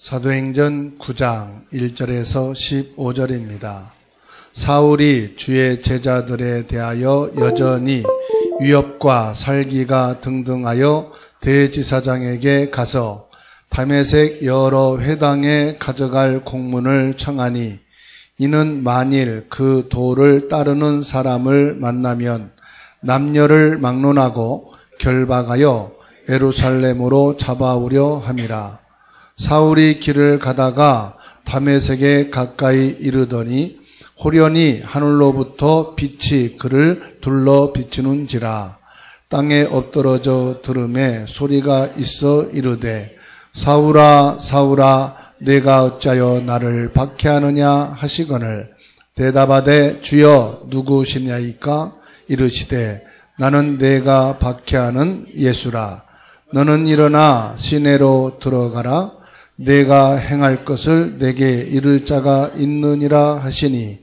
사도행전 9장 1절에서 15절입니다. 사울이 주의 제자들에 대하여 여전히 위협과 살기가 등등하여 대지사장에게 가서 다메섹 여러 회당에 가져갈 공문을 청하니, 이는 만일 그 도를 따르는 사람을 만나면 남녀를 막론하고 결박하여 예루살렘으로 잡아오려 함이라. 사울이 길을 가다가 다메섹에 가까이 이르더니 호련히 하늘로부터 빛이 그를 둘러 비추는지라. 땅에 엎드러져 들음에 소리가 있어 이르되, 사울아 사울아 내가 어찌하여 나를 박해하느냐 하시거늘, 대답하되 주여 누구시냐이까? 이르시되 나는 내가 박해하는 예수라. 너는 일어나 시내로 들어가라. 내가 행할 것을 내게 이를 자가 있느니라 하시니,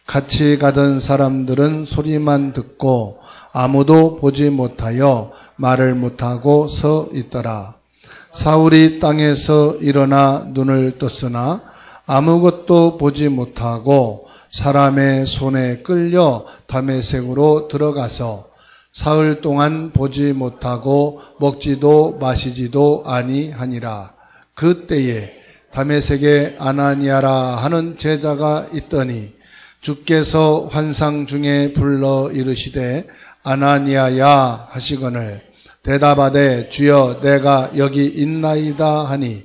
같이 가던 사람들은 소리만 듣고 아무도 보지 못하여 말을 못하고 서 있더라. 사울이 땅에서 일어나 눈을 떴으나 아무것도 보지 못하고 사람의 손에 끌려 다메섹으로 들어가서 사흘 동안 보지 못하고 먹지도 마시지도 아니하니라. 그때에 다메섹에 아나니아라 하는 제자가 있더니 주께서 환상 중에 불러 이르시되 아나니아야 하시거늘, 대답하되 주여 내가 여기 있나이다 하니,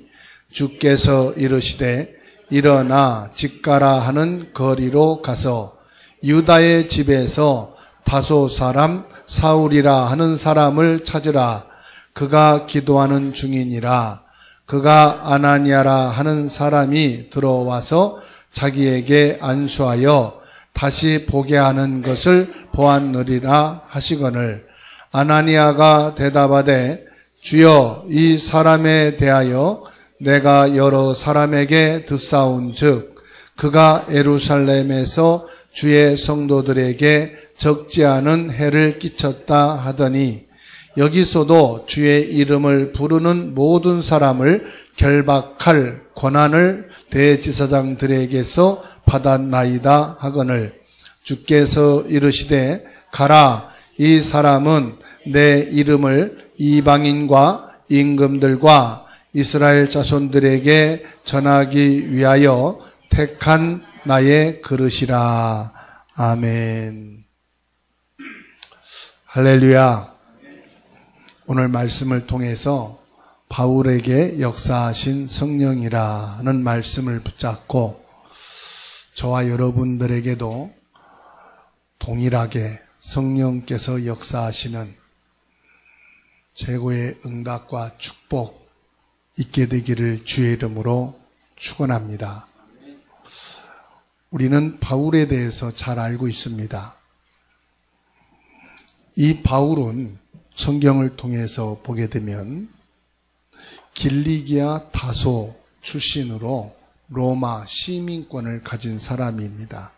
주께서 이르시되 일어나 집 가라 하는 거리로 가서 유다의 집에서 다소 사람 사울이라 하는 사람을 찾으라. 그가 기도하는 중이니라. 그가 아나니아라 하는 사람이 들어와서 자기에게 안수하여 다시 보게 하는 것을 보았느리라 하시거늘, 아나니아가 대답하되 주여 이 사람에 대하여 내가 여러 사람에게 듣사온즉 그가 예루살렘에서 주의 성도들에게 적지 않은 해를 끼쳤다 하더니, 여기서도 주의 이름을 부르는 모든 사람을 결박할 권한을 대지사장들에게서 받았나이다 하거늘, 주께서 이르시되 가라. 이 사람은 내 이름을 이방인과 임금들과 이스라엘 자손들에게 전하기 위하여 택한 나의 그릇이라. 아멘. 할렐루야. 오늘 말씀을 통해서 바울에게 역사하신 성령이라는 말씀을 붙잡고 저와 여러분들에게도 동일하게 성령께서 역사하시는 최고의 응답과 축복 있게 되기를 주의 이름으로 축원합니다. 우리는 바울에 대해서 잘 알고 있습니다. 이 바울은 성경을 통해서 보게 되면 길리기아 다소 출신으로 로마 시민권을 가진 사람입니다.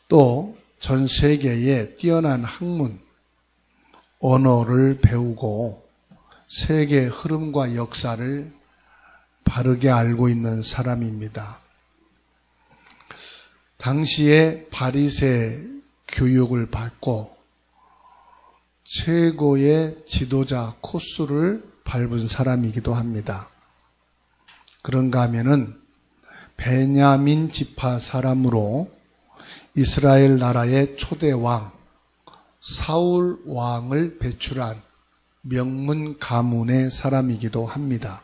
또 전 세계에 뛰어난 학문, 언어를 배우고 세계 흐름과 역사를 바르게 알고 있는 사람입니다. 당시에 바리새 교육을 받고 최고의 지도자 코스를 밟은 사람이기도 합니다. 그런가 하면은 베냐민 지파 사람으로 이스라엘 나라의 초대 왕 사울 왕을 배출한 명문 가문의 사람이기도 합니다.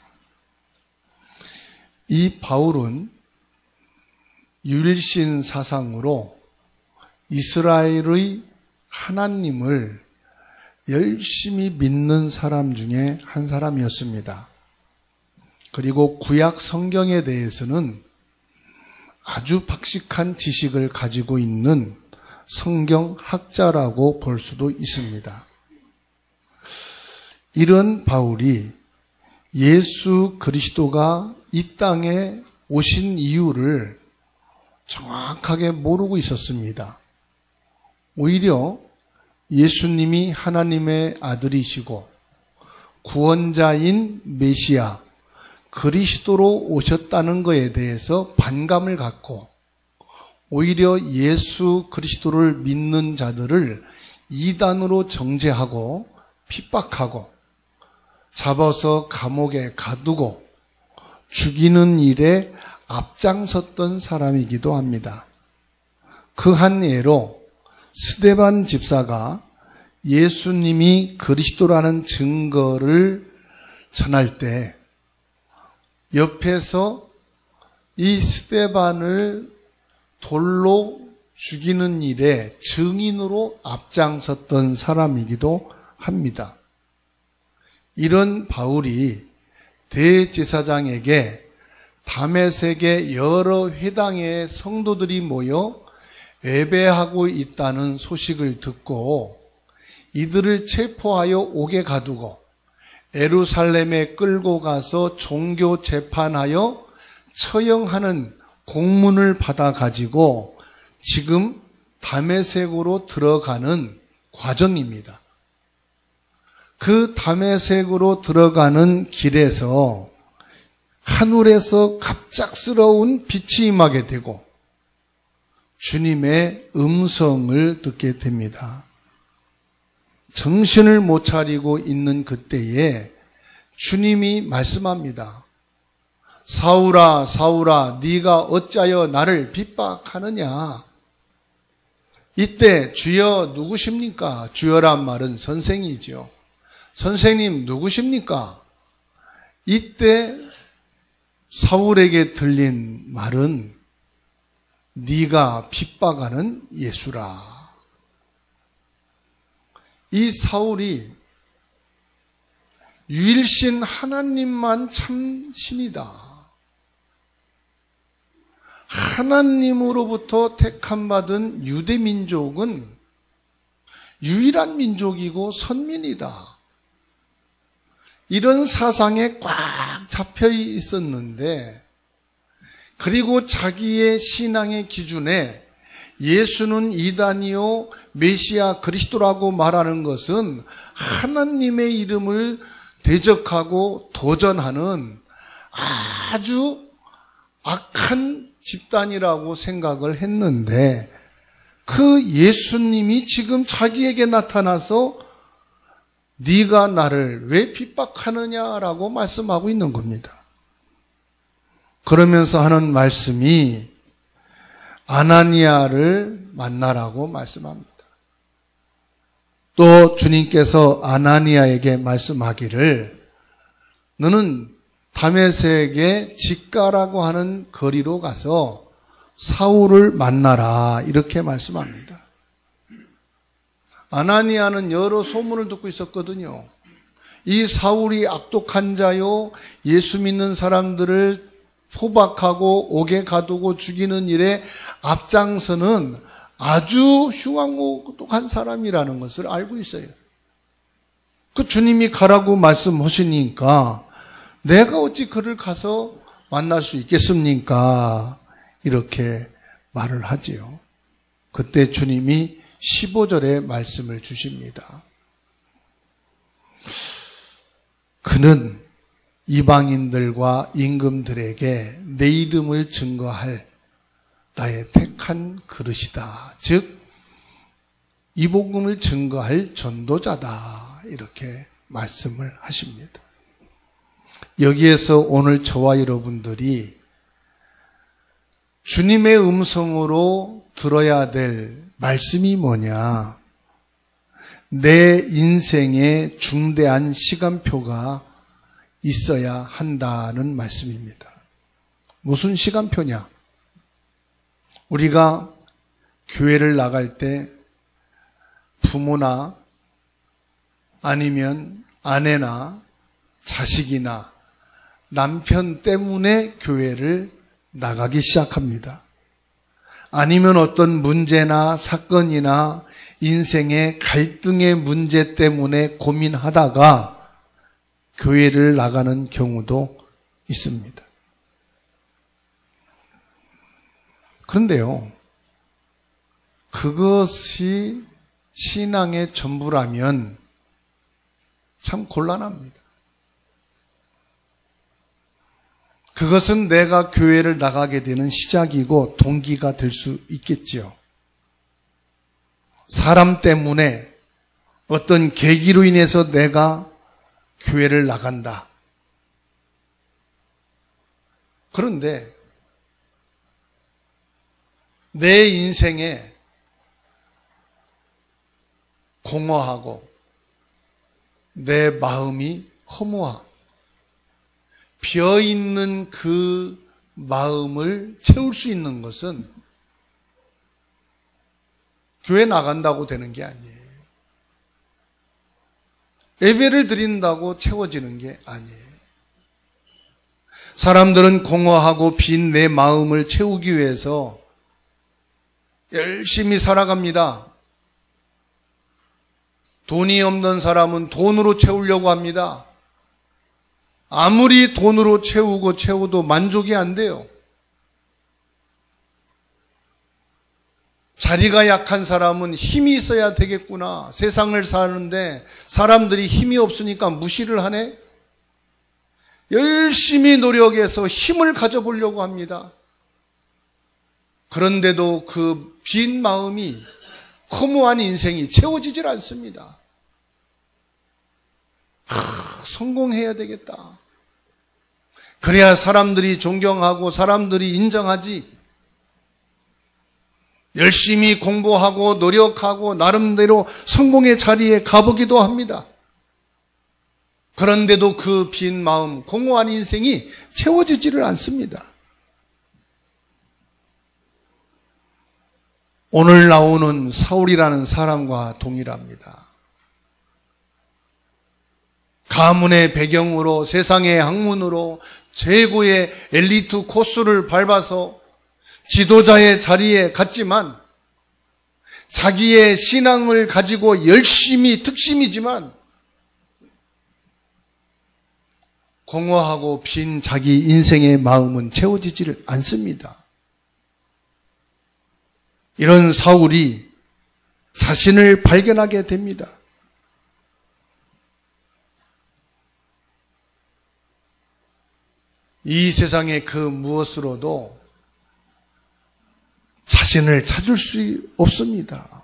이 바울은 유일신 사상으로 이스라엘의 하나님을 열심히 믿는 사람 중에 한 사람이었습니다. 그리고 구약 성경에 대해서는 아주 박식한 지식을 가지고 있는 성경학자라고 볼 수도 있습니다. 이런 바울이 예수 그리스도가 이 땅에 오신 이유를 정확하게 모르고 있었습니다. 오히려 예수님이 하나님의 아들이시고 구원자인 메시아, 그리스도로 오셨다는 것에 대해서 반감을 갖고 오히려 예수 그리스도를 믿는 자들을 이단으로 정죄하고 핍박하고 잡아서 감옥에 가두고 죽이는 일에 앞장섰던 사람이기도 합니다. 그 한 예로 스데반 집사가 예수님이 그리스도라는 증거를 전할 때 옆에서 이 스데반을 돌로 죽이는 일에 증인으로 앞장섰던 사람이기도 합니다. 이런 바울이 대제사장에게 다메섹의 여러 회당의 성도들이 모여 예배하고 있다는 소식을 듣고 이들을 체포하여 옥에 가두고 예루살렘에 끌고 가서 종교 재판하여 처형하는 공문을 받아 가지고 지금 다메섹으로 들어가는 과정입니다. 그 다메섹으로 들어가는 길에서 하늘에서 갑작스러운 빛이 임하게 되고 주님의 음성을 듣게 됩니다. 정신을 못 차리고 있는 그때에 주님이 말씀합니다. 사울아 사울아 네가 어찌하여 나를 핍박하느냐. 이때 주여 누구십니까? 주여란 말은 선생이죠. 선생님 누구십니까? 이때 사울에게 들린 말은 네가 핍박하는 예수라. 이 사울이 유일신 하나님만 참 신이다. 하나님으로부터 택함받은 유대민족은 유일한 민족이고 선민이다. 이런 사상에 꽉 잡혀 있었는데, 그리고 자기의 신앙의 기준에 예수는 이단이요 메시아 그리스도라고 말하는 것은 하나님의 이름을 대적하고 도전하는 아주 악한 집단이라고 생각을 했는데, 그 예수님이 지금 자기에게 나타나서 네가 나를 왜 핍박하느냐라고 말씀하고 있는 겁니다. 그러면서 하는 말씀이 아나니아를 만나라고 말씀합니다. 또 주님께서 아나니아에게 말씀하기를 너는 다메섹의 직가라고 하는 거리로 가서 사울을 만나라 이렇게 말씀합니다. 아나니아는 여러 소문을 듣고 있었거든요. 이 사울이 악독한 자요, 예수 믿는 사람들을 포박하고 옥에 가두고 죽이는 일에 앞장서는 아주 흉악무도한 사람이라는 것을 알고 있어요. 그 주님이 가라고 말씀하시니까 내가 어찌 그를 가서 만날 수 있겠습니까? 이렇게 말을 하지요. 그때 주님이 15절에 말씀을 주십니다. 그는 이방인들과 임금들에게 내 이름을 증거할 나의 택한 그릇이다. 즉 이 복음을 증거할 전도자다. 이렇게 말씀을 하십니다. 여기에서 오늘 저와 여러분들이 주님의 음성으로 들어야 될 말씀이 뭐냐? 내 인생에 중대한 시간표가 있어야 한다는 말씀입니다. 무슨 시간표냐? 우리가 교회를 나갈 때 부모나 아니면 아내나 자식이나 남편 때문에 교회를 나가기 시작합니다. 아니면 어떤 문제나 사건이나 인생의 갈등의 문제 때문에 고민하다가 교회를 나가는 경우도 있습니다. 그런데요, 그것이 신앙의 전부라면 참 곤란합니다. 그것은 내가 교회를 나가게 되는 시작이고 동기가 될 수 있겠지요. 사람 때문에 어떤 계기로 인해서 내가 교회를 나간다. 그런데 내 인생에 공허하고 내 마음이 허무하고 비어있는 그 마음을 채울 수 있는 것은 교회 나간다고 되는 게 아니에요. 예배를 드린다고 채워지는 게 아니에요. 사람들은 공허하고 빈 내 마음을 채우기 위해서 열심히 살아갑니다. 돈이 없는 사람은 돈으로 채우려고 합니다. 아무리 돈으로 채워도 만족이 안 돼요. 자리가 약한 사람은 힘이 있어야 되겠구나. 세상을 사는데 사람들이 힘이 없으니까 무시를 하네. 열심히 노력해서 힘을 가져보려고 합니다. 그런데도 그 빈 마음이, 허무한 인생이 채워지질 않습니다. 성공해야 되겠다. 그래야 사람들이 존경하고 사람들이 인정하지. 열심히 공부하고 노력하고 나름대로 성공의 자리에 가보기도 합니다. 그런데도 그 빈 마음, 공허한 인생이 채워지지를 않습니다. 오늘 나오는 사울이라는 사람과 동일합니다. 가문의 배경으로, 세상의 학문으로 최고의 엘리트 코스를 밟아서 지도자의 자리에 갔지만, 자기의 신앙을 가지고 열심히 특심이지만 공허하고 빈 자기 인생의 마음은 채워지지를 않습니다. 이런 사울이 자신을 발견하게 됩니다. 이 세상의 그 무엇으로도 자신을 찾을 수 없습니다.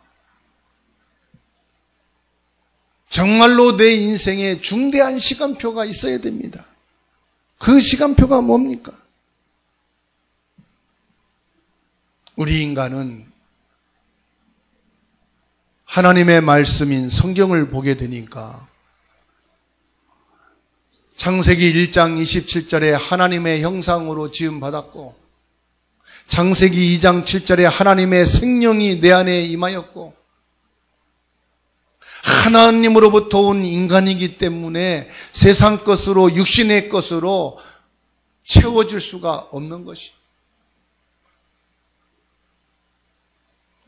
정말로 내 인생에 중대한 시간표가 있어야 됩니다. 그 시간표가 뭡니까? 우리 인간은 하나님의 말씀인 성경을 보게 되니까 창세기 1장 27절에 하나님의 형상으로 지음받았고, 창세기 2장 7절에 하나님의 생명이 내 안에 임하였고, 하나님으로부터 온 인간이기 때문에 세상 것으로, 육신의 것으로 채워질 수가 없는 것이.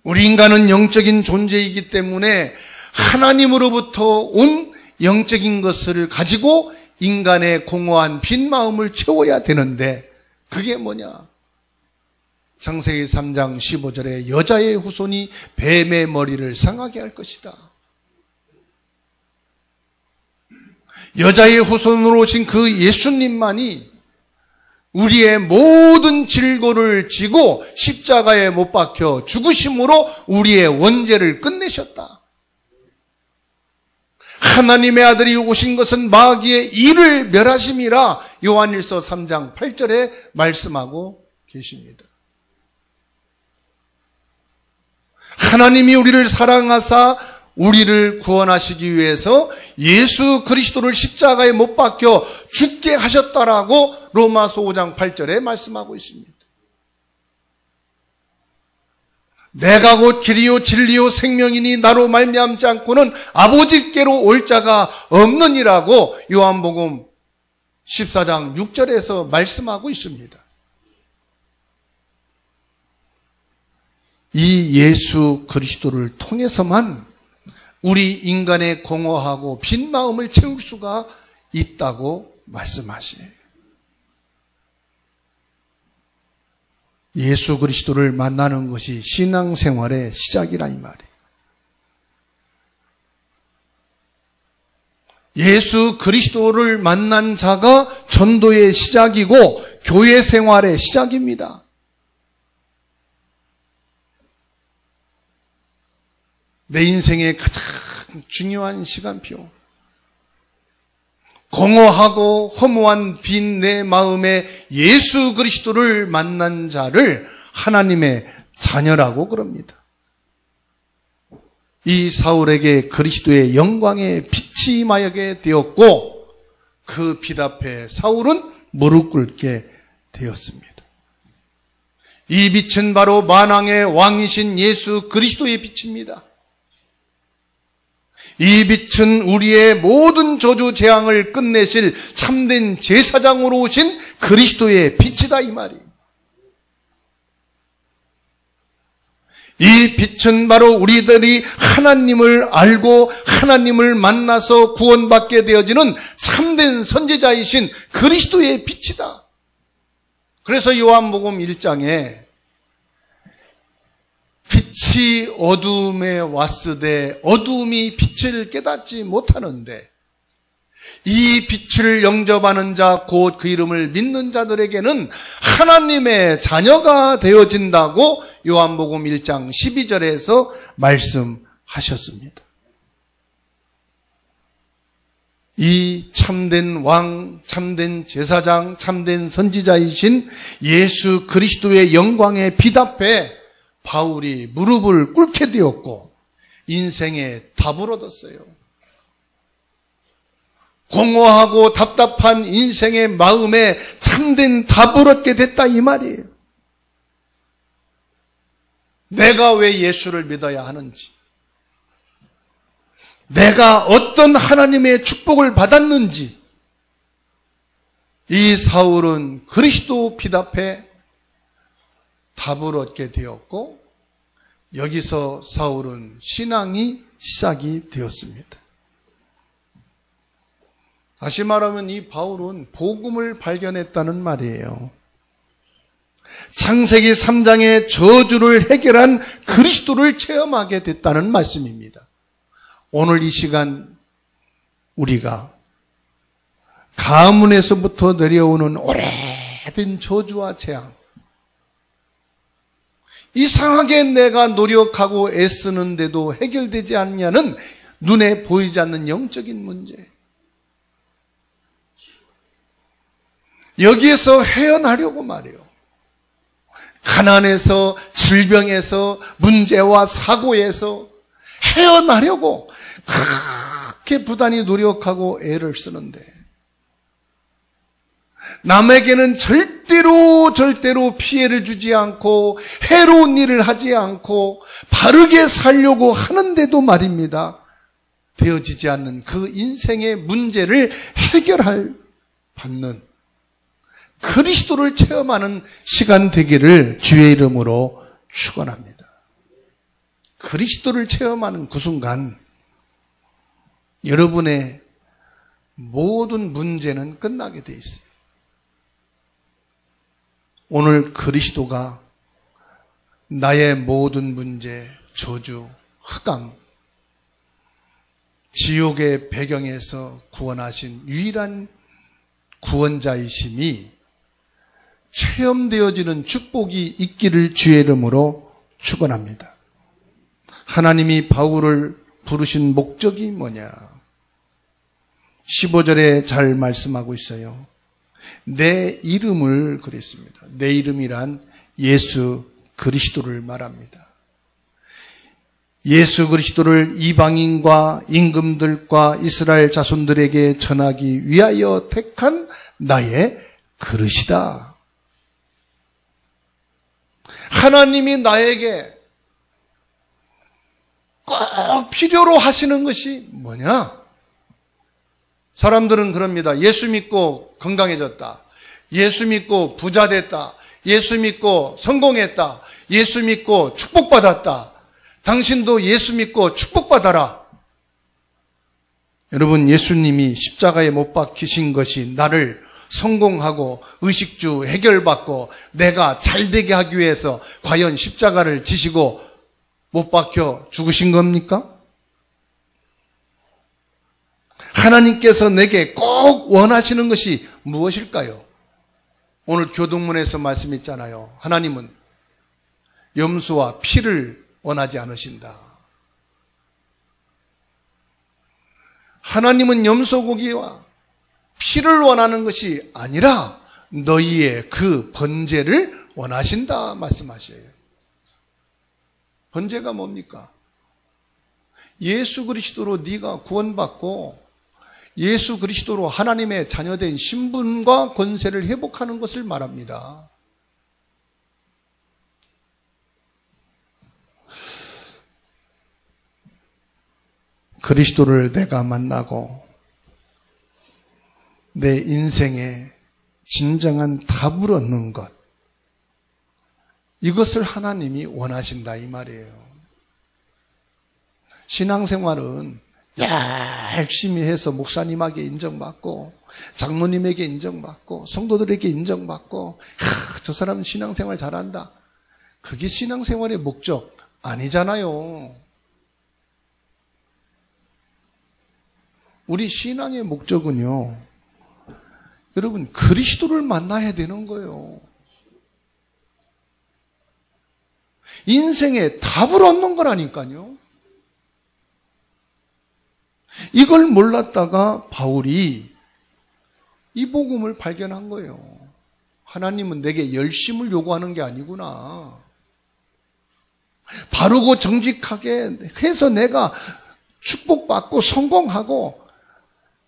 우리 인간은 영적인 존재이기 때문에 하나님으로부터 온 영적인 것을 가지고 인간의 공허한 빈 마음을 채워야 되는데, 그게 뭐냐? 창세기 3장 15절에 여자의 후손이 뱀의 머리를 상하게 할 것이다. 여자의 후손으로 오신 그 예수님만이 우리의 모든 질고를 지고 십자가에 못 박혀 죽으심으로 우리의 원죄를 끝내셨다. 하나님의 아들이 오신 것은 마귀의 일을 멸하심이라 요한일서 3장 8절에 말씀하고 계십니다. 하나님이 우리를 사랑하사 우리를 구원하시기 위해서 예수 그리스도를 십자가에 못 박혀 죽게 하셨다라고 로마서 5장 8절에 말씀하고 있습니다. 내가 곧 길이요 진리요 생명이니 나로 말미암지 않고는 아버지께로 올 자가 없느니라고 요한복음 14장 6절에서 말씀하고 있습니다. 이 예수 그리스도를 통해서만 우리 인간의 공허하고 빈 마음을 채울 수가 있다고 말씀하시네요. 예수 그리스도를 만나는 것이 신앙생활의 시작이라 이 말이에요. 예수 그리스도를 만난 자가 전도의 시작이고 교회 생활의 시작입니다. 내 인생의 가장 중요한 시간표. 공허하고 허무한 빈 내 마음에 예수 그리스도를 만난 자를 하나님의 자녀라고 그럽니다. 이 사울에게 그리스도의 영광의 빛이 임하게 되었고 그 빛 앞에 사울은 무릎 꿇게 되었습니다. 이 빛은 바로 만왕의 왕이신 예수 그리스도의 빛입니다. 이 빛은 우리의 모든 저주 재앙을 끝내실 참된 제사장으로 오신 그리스도의 빛이다 이 말이에요. 이 빛은 바로 우리들이 하나님을 알고 하나님을 만나서 구원받게 되어지는 참된 선지자이신 그리스도의 빛이다. 그래서 요한복음 1장에 빛이 어두움에 왔으되 어두움이 빛을 깨닫지 못하는데 이 빛을 영접하는 자 곧 그 이름을 믿는 자들에게는 하나님의 자녀가 되어진다고 요한복음 1장 12절에서 말씀하셨습니다. 이 참된 왕, 참된 제사장, 참된 선지자이신 예수 그리스도의 영광의 빛 앞에 바울이 무릎을 꿇게 되었고 인생의 답을 얻었어요. 공허하고 답답한 인생의 마음에 참된 답을 얻게 됐다 이 말이에요. 내가 왜 예수를 믿어야 하는지, 내가 어떤 하나님의 축복을 받았는지, 이 사울은 그리스도 빛 앞에 답을 얻게 되었고 여기서 사울은 신앙이 시작이 되었습니다. 다시 말하면 이 바울은 복음을 발견했다는 말이에요. 창세기 3장의 저주를 해결한 그리스도를 체험하게 됐다는 말씀입니다. 오늘 이 시간 우리가 가문에서부터 내려오는 오래된 저주와 재앙, 이상하게 내가 노력하고 애쓰는데도 해결되지 않냐는 눈에 보이지 않는 영적인 문제, 여기에서 헤어나려고 말이에요. 가난에서, 질병에서, 문제와 사고에서 헤어나려고 그렇게 부단히 노력하고 애를 쓰는데 남에게는 절대로 피해를 주지 않고 해로운 일을 하지 않고 바르게 살려고 하는데도 말입니다, 되어지지 않는 그 인생의 문제를 해결할 받는 그리스도를 체험하는 시간 되기를 주의 이름으로 축원합니다. 그리스도를 체험하는 그 순간 여러분의 모든 문제는 끝나게 돼 있어요. 오늘 그리스도가 나의 모든 문제, 저주, 흑암, 지옥의 배경에서 구원하신 유일한 구원자이심이 체험되어지는 축복이 있기를 주의 이름으로 축원합니다. 하나님이 바울을 부르신 목적이 뭐냐? 15절에 잘 말씀하고 있어요. 내 이름을 그랬습니다. 내 이름이란 예수 그리스도를 말합니다. 예수 그리스도를 이방인과 임금들과 이스라엘 자손들에게 전하기 위하여 택한 나의 그릇이다. 하나님이 나에게 꼭 필요로 하시는 것이 뭐냐? 사람들은 그럽니다. 예수 믿고 건강해졌다. 예수 믿고 부자 됐다. 예수 믿고 성공했다. 예수 믿고 축복받았다. 당신도 예수 믿고 축복받아라. 여러분, 예수님이 십자가에 못 박히신 것이 나를 성공하고 의식주 해결받고 내가 잘되게 하기 위해서 과연 십자가를 지시고 못 박혀 죽으신 겁니까? 하나님께서 내게 꼭 원하시는 것이 무엇일까요? 오늘 교동문에서 말씀했잖아요. 하나님은 염소와 피를 원하지 않으신다. 하나님은 염소고기와 피를 원하는 것이 아니라 너희의 그 번제를 원하신다 말씀하셔요. 번제가 뭡니까? 예수 그리스도로 네가 구원받고 예수 그리스도로 하나님의 자녀된 신분과 권세를 회복하는 것을 말합니다. 그리스도를 내가 만나고 내 인생에 진정한 답을 얻는 것, 이것을 하나님이 원하신다 이 말이에요. 신앙생활은 열심히 해서 목사님에게 인정받고 장로님에게 인정받고 성도들에게 인정받고 저 사람은 신앙생활 잘한다. 그게 신앙생활의 목적 아니잖아요. 우리 신앙의 목적은요, 여러분 그리스도를 만나야 되는 거예요. 인생에 답을 얻는 거라니까요. 이걸 몰랐다가 바울이 이 복음을 발견한 거예요. 하나님은 내게 열심을 요구하는 게 아니구나. 바르고 정직하게 해서 내가 축복받고 성공하고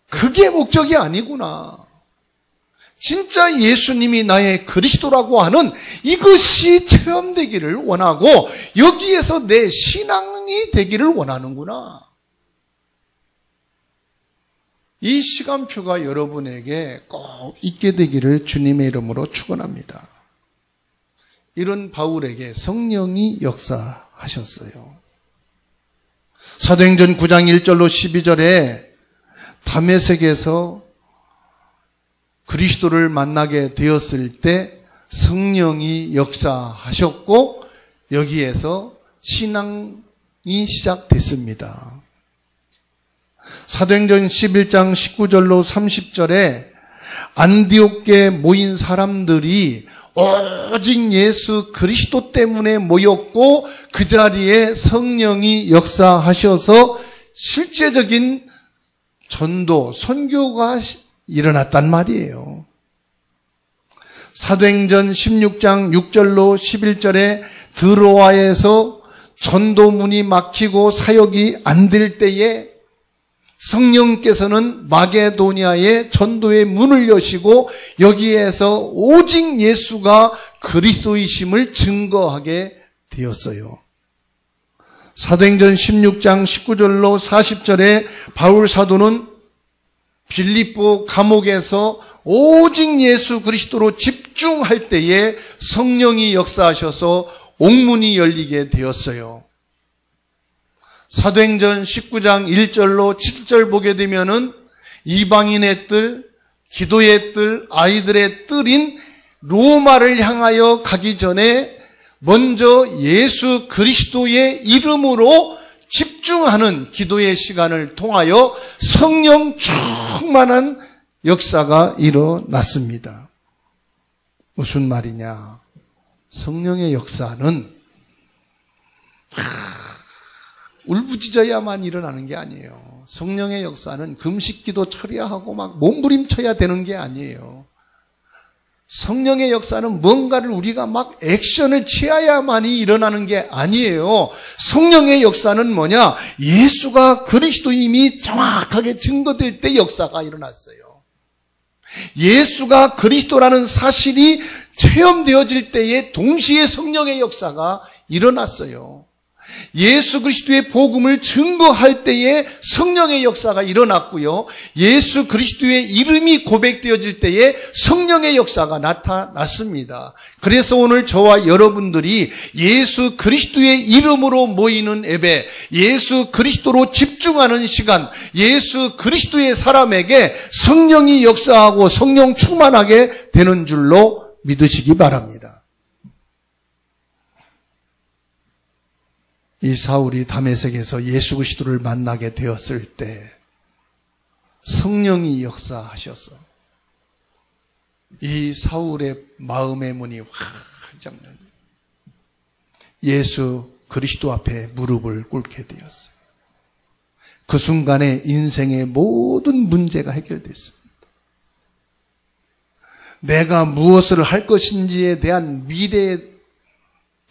그게 목적이 아니구나. 진짜 예수님이 나의 그리스도라고 하는 이것이 체험되기를 원하고 여기에서 내 신앙이 되기를 원하는구나. 이 시간표가 여러분에게 꼭 있게 되기를 주님의 이름으로 축원합니다. 이런 바울에게 성령이 역사하셨어요. 사도행전 9장 1절로 12절에 다메섹에서 그리스도를 만나게 되었을 때 성령이 역사하셨고 여기에서 신앙이 시작됐습니다. 사도행전 11장 19절로 30절에 안디옥에 모인 사람들이 오직 예수 그리스도 때문에 모였고 그 자리에 성령이 역사하셔서 실제적인 전도, 선교가 일어났단 말이에요. 사도행전 16장 6절로 11절에 드로아에서 전도문이 막히고 사역이 안 될 때에 성령께서는 마게도니아의 전도의 문을 여시고 여기에서 오직 예수가 그리스도이심을 증거하게 되었어요. 사도행전 16장 19절로 40절에 바울 사도는 빌립보 감옥에서 오직 예수 그리스도로 집중할 때에 성령이 역사하셔서 옥문이 열리게 되었어요. 사도행전 19장 1절로 7절 보게 되면은 이방인의 뜰, 기도의 뜰, 아이들의 뜰인 로마를 향하여 가기 전에 먼저 예수 그리스도의 이름으로 집중하는 기도의 시간을 통하여 성령 충만한 역사가 일어났습니다. 무슨 말이냐? 성령의 역사는 울부짖어야만 일어나는 게 아니에요. 성령의 역사는 금식기도 처리하고 막 몸부림쳐야 되는 게 아니에요. 성령의 역사는 뭔가를 우리가 막 액션을 취해야만이 일어나는 게 아니에요. 성령의 역사는 뭐냐? 예수가 그리스도임이 정확하게 증거될 때 역사가 일어났어요. 예수가 그리스도라는 사실이 체험되어질 때에 동시에 성령의 역사가 일어났어요. 예수 그리스도의 복음을 증거할 때에 성령의 역사가 일어났고요. 예수 그리스도의 이름이 고백되어질 때에 성령의 역사가 나타났습니다. 그래서 오늘 저와 여러분들이 예수 그리스도의 이름으로 모이는 예배, 예수 그리스도로 집중하는 시간, 예수 그리스도의 사람에게 성령이 역사하고 성령 충만하게 되는 줄로 믿으시기 바랍니다. 이 사울이 다메섹에서 예수 그리스도를 만나게 되었을 때 성령이 역사하셔서 이 사울의 마음의 문이 활짝 열려 예수 그리스도 앞에 무릎을 꿇게 되었어요. 그 순간에 인생의 모든 문제가 해결됐습니다. 내가 무엇을 할 것인지에 대한 미래의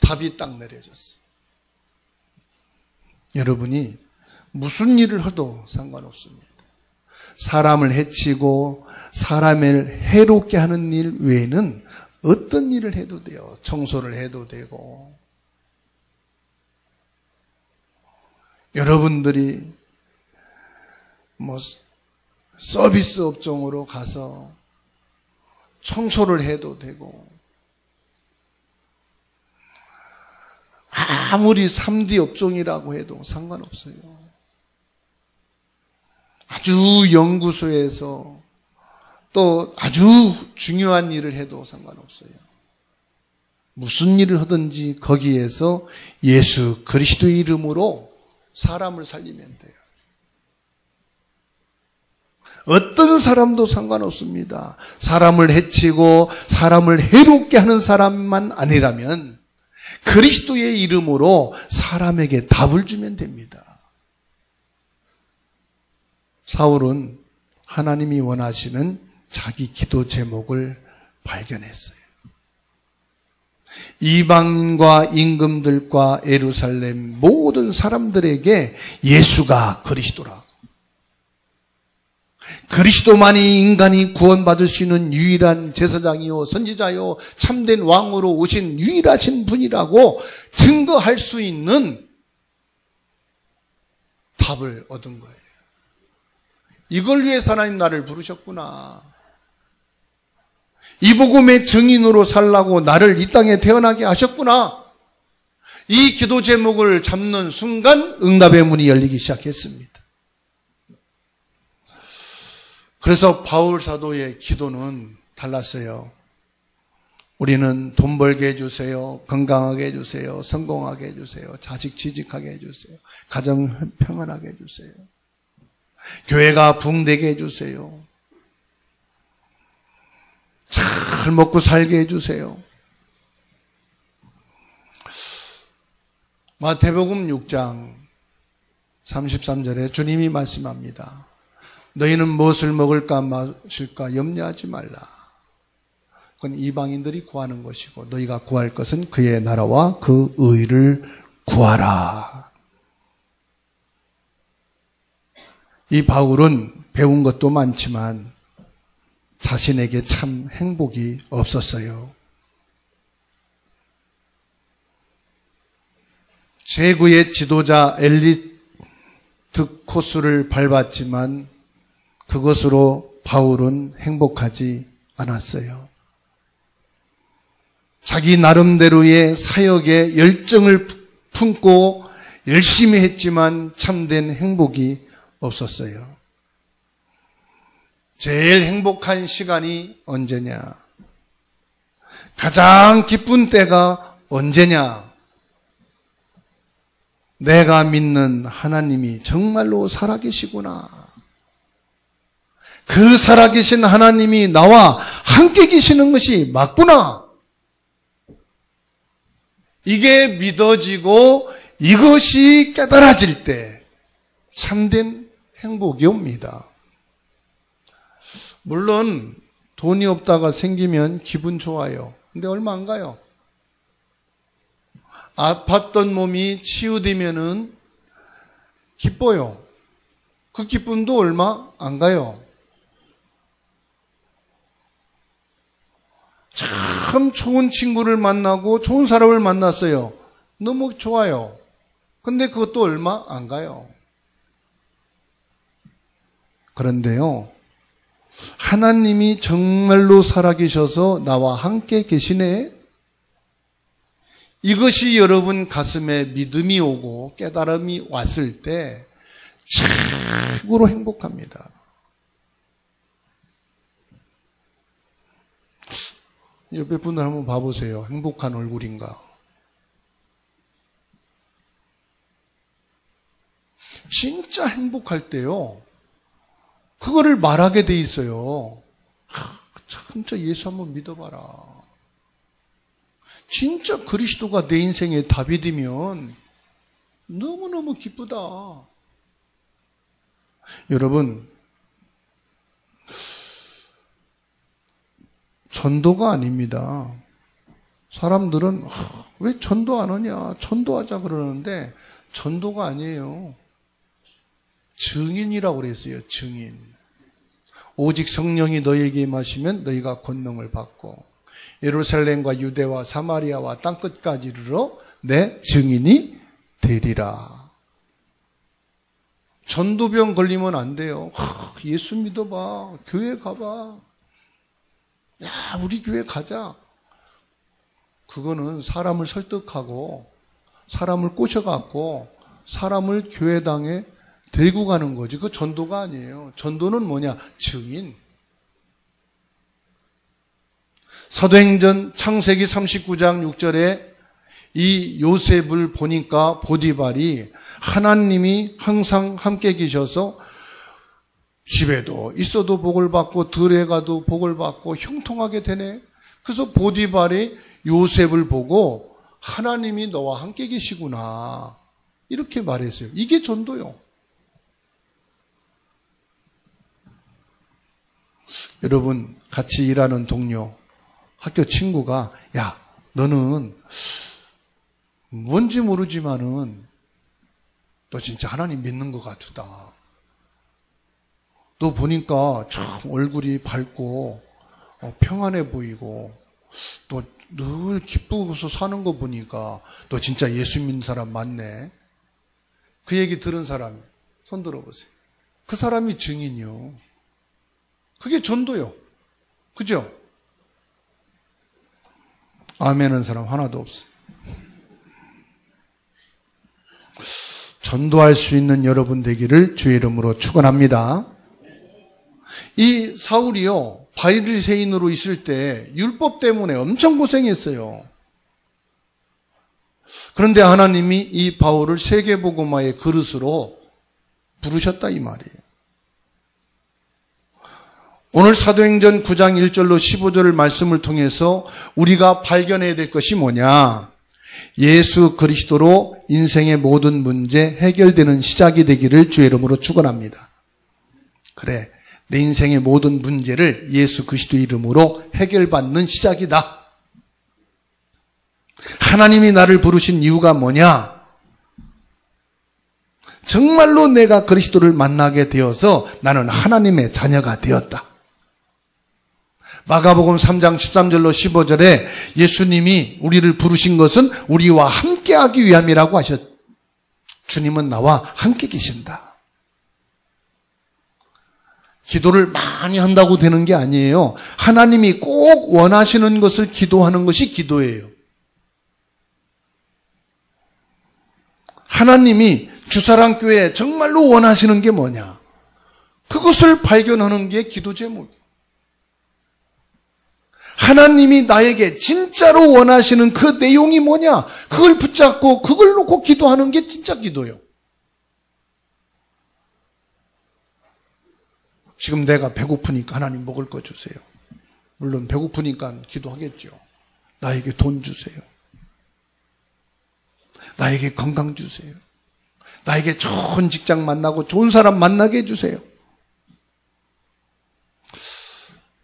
답이 딱 내려졌어요. 여러분이 무슨 일을 해도 상관없습니다. 사람을 해치고 사람을 해롭게 하는 일 외에는 어떤 일을 해도 돼요. 청소를 해도 되고, 여러분들이 서비스 업종으로 가서 청소를 해도 되고, 아무리 3D 업종이라고 해도 상관없어요. 아주 연구소에서 또 아주 중요한 일을 해도 상관없어요. 무슨 일을 하든지 거기에서 예수 그리스도의 이름으로 사람을 살리면 돼요. 어떤 사람도 상관없습니다. 사람을 해치고 사람을 해롭게 하는 사람만 아니라면 그리스도의 이름으로 사람에게 답을 주면 됩니다. 사울은 하나님이 원하시는 자기 기도 제목을 발견했어요. 이방인과 임금들과 예루살렘 모든 사람들에게 예수가 그리스도라고, 그리스도만이 인간이 구원받을 수 있는 유일한 제사장이요 선지자요 참된 왕으로 오신 유일하신 분이라고 증거할 수 있는 답을 얻은 거예요. 이걸 위해서 하나님 나를 부르셨구나. 이 복음의 증인으로 살라고 나를 이 땅에 태어나게 하셨구나. 이 기도 제목을 잡는 순간 응답의 문이 열리기 시작했습니다. 그래서 바울 사도의 기도는 달랐어요. 우리는 돈 벌게 해주세요. 건강하게 해주세요. 성공하게 해주세요. 자식 취직하게 해주세요. 가정 평안하게 해주세요. 교회가 붕대게 해주세요. 잘 먹고 살게 해주세요. 마태복음 6장 33절에 주님이 말씀합니다. 너희는 무엇을 먹을까 마실까 염려하지 말라. 그건 이방인들이 구하는 것이고 너희가 구할 것은 그의 나라와 그 의를 구하라. 이 바울은 배운 것도 많지만 자신에게 참 행복이 없었어요. 최고의 지도자 엘리트 코스를 밟았지만 그것으로 바울은 행복하지 않았어요. 자기 나름대로의 사역에 열정을 품고 열심히 했지만 참된 행복이 없었어요. 제일 행복한 시간이 언제냐? 가장 기쁜 때가 언제냐? 내가 믿는 하나님이 정말로 살아계시구나. 그 살아계신 하나님이 나와 함께 계시는 것이 맞구나. 이게 믿어지고 이것이 깨달아질 때 참된 행복이 옵니다. 물론 돈이 없다가 생기면 기분 좋아요. 근데 얼마 안 가요. 아팠던 몸이 치유되면은 기뻐요. 그 기쁨도 얼마 안 가요. 참 좋은 친구를 만나고 좋은 사람을 만났어요. 너무 좋아요. 근데 그것도 얼마 안 가요. 그런데요, 하나님이 정말로 살아계셔서 나와 함께 계시네. 이것이 여러분 가슴에 믿음이 오고 깨달음이 왔을 때 최고로 행복합니다. 옆에 분들 한번 봐보세요. 행복한 얼굴인가? 진짜 행복할 때요, 그거를 말하게 돼 있어요. 진짜 예수 한번 믿어봐라. 진짜 그리스도가 내 인생의 답이 되면 너무너무 기쁘다. 여러분, 전도가 아닙니다. 사람들은 왜 전도 안 하냐, 전도하자 그러는데 전도가 아니에요. 증인이라고 그랬어요. 증인. 오직 성령이 너희에게 임하시면 너희가 권능을 받고 예루살렘과 유대와 사마리아와 땅끝까지 이르러 내 증인이 되리라. 전도병 걸리면 안 돼요. 예수 믿어봐. 교회 가봐. 야, 우리 교회 가자. 그거는 사람을 설득하고 사람을 꼬셔갖고 사람을 교회당에 데리고 가는 거지. 그거 전도가 아니에요. 전도는 뭐냐? 증인. 사도행전 창세기 39장 6절에 이 요셉을 보니까 보디발이 하나님이 항상 함께 계셔서 집에도 있어도 복을 받고 들에 가도 복을 받고 형통하게 되네. 그래서 보디발이 요셉을 보고 하나님이 너와 함께 계시구나 이렇게 말했어요. 이게 전도요. 여러분, 같이 일하는 동료, 학교 친구가 야, 너는 뭔지 모르지만은 너 진짜 하나님 믿는 것 같다. 너 보니까 참 얼굴이 밝고 평안해 보이고 또 늘 기쁘고서 사는 거 보니까 너 진짜 예수 믿는 사람 맞네. 그 얘기 들은 사람이 손 들어보세요. 그 사람이 증인이요. 그게 전도요. 그죠? 아멘한 사람 하나도 없어요. 전도할 수 있는 여러분 되기를 주의 이름으로 축원합니다. 이 사울이요, 바리새인으로 있을 때 율법 때문에 엄청 고생했어요. 그런데 하나님이 이 바울을 세계복음화의 그릇으로 부르셨다 이 말이에요. 오늘 사도행전 9장 1절로 15절 말씀을 통해서 우리가 발견해야 될 것이 뭐냐? 예수 그리스도로 인생의 모든 문제 해결되는 시작이 되기를 주의 이름으로 축원합니다. 그래, 내 인생의 모든 문제를 예수 그리스도 이름으로 해결받는 시작이다. 하나님이 나를 부르신 이유가 뭐냐? 정말로 내가 그리스도를 만나게 되어서 나는 하나님의 자녀가 되었다. 마가복음 3장 13절로 15절에 예수님이 우리를 부르신 것은 우리와 함께하기 위함이라고 하셨다. 주님은 나와 함께 계신다. 기도를 많이 한다고 되는 게 아니에요. 하나님이 꼭 원하시는 것을 기도하는 것이 기도예요. 하나님이 주사랑교회에 정말로 원하시는 게 뭐냐? 그것을 발견하는 게 기도 제목이에요. 하나님이 나에게 진짜로 원하시는 그 내용이 뭐냐? 그걸 붙잡고 그걸 놓고 기도하는 게 진짜 기도예요. 지금 내가 배고프니까 하나님 먹을 거 주세요. 물론 배고프니까 기도하겠죠. 나에게 돈 주세요. 나에게 건강 주세요. 나에게 좋은 직장 만나고 좋은 사람 만나게 해주세요.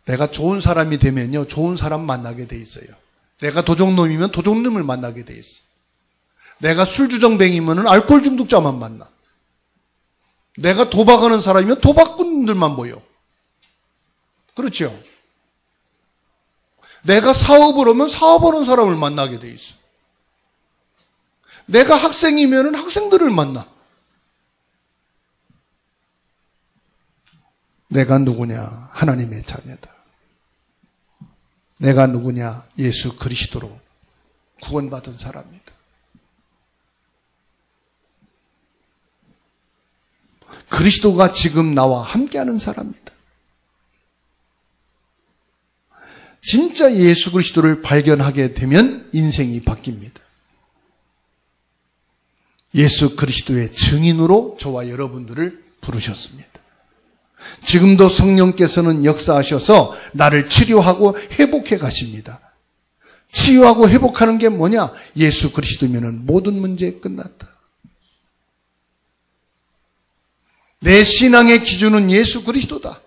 내가 좋은 사람이 되면요, 좋은 사람 만나게 돼 있어요. 내가 도적놈이면 도적놈을 만나게 돼 있어요. 내가 술주정뱅이면 알코올 중독자만 만나. 내가 도박하는 사람이면 도박꾼들만 보여. 그렇죠? 내가 사업을 하면 사업하는 사람을 만나게 돼 있어. 내가 학생이면 학생들을 만나. 내가 누구냐? 하나님의 자녀다. 내가 누구냐? 예수 그리스도로 구원받은 사람이다. 그리스도가 지금 나와 함께하는 사람이다. 진짜 예수 그리스도를 발견하게 되면 인생이 바뀝니다. 예수 그리스도의 증인으로 저와 여러분들을 부르셨습니다. 지금도 성령께서는 역사하셔서 나를 치료하고 회복해 가십니다. 치유하고 회복하는 게 뭐냐? 예수 그리스도면은 모든 문제 끝났다. 내 신앙의 기준은 예수 그리스도다.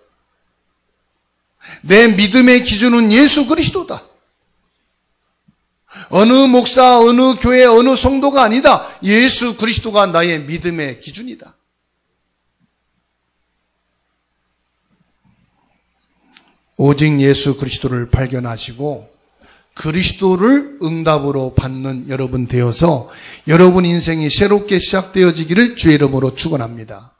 내 믿음의 기준은 예수 그리스도다. 어느 목사, 어느 교회, 어느 성도가 아니다. 예수 그리스도가 나의 믿음의 기준이다. 오직 예수 그리스도를 발견하시고 그리스도를 응답으로 받는 여러분 되어서 여러분 인생이 새롭게 시작되어지기를 주의 이름으로 축원합니다.